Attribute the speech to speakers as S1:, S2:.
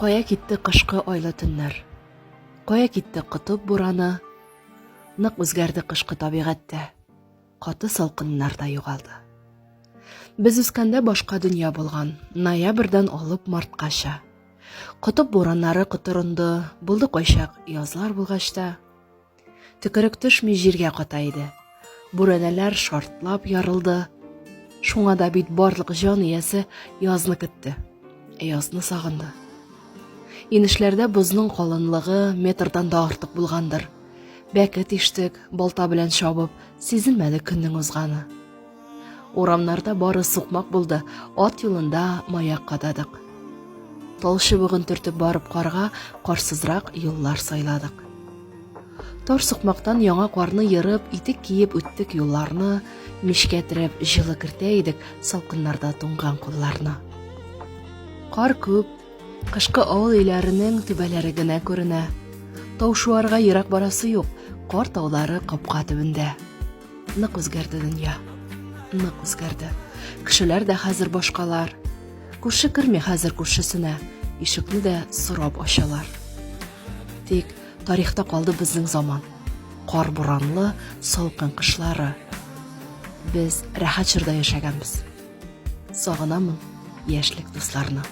S1: Кая китте кышкы айлы төннәр? Кая китте кытып бураны? Нык үзгәрде кышкы табигатьтә. Каты салкыннар да югалды. Без үскәндә башка дөнья булган. Ноябрьдән алып марткача. Кытып бураннары кытырынды, булды кайчак язлар булгач та. Төкерек төшми җиргә ката иде. Бүрәнәләр шартлап ярылды. Шуңа да бит барлык җан иясе язны көтте. Язны сагынды. Инешләрдә бозның калынлыгы метрдан да артык булгандыр. Бәкет иштек, балта белән чабып, сизелмәде көннең узганы. Урамнарда бары сукмак булды, ат юлында маяк кададык. Тал чыбыгын төртеп барып карга карсызрак юллар сайладык. Тар сукмактан яңа карны йырып, итек киеп үттек юлларны, мичкә терәп җылы кертә идек салкыннарда туңган кулларны. Кар күп, кышкы авыл өйләренең түбәләре генә күренә. Таушуарга ерак барасы юк, кар таулары капка төбендә. Нык үзгәрде дөнья. Нык үзгәрде. Кешеләр дә хәзер башкалар. Күрше керми хәзер күршесенә, ишекне дә сорап ачалар. Тик тарихта калды безнең заман. Кар буранлы, салкын кышлары. Без рәхәт чорда яшәгәнбез. Сагынамын яшьлек дусларны.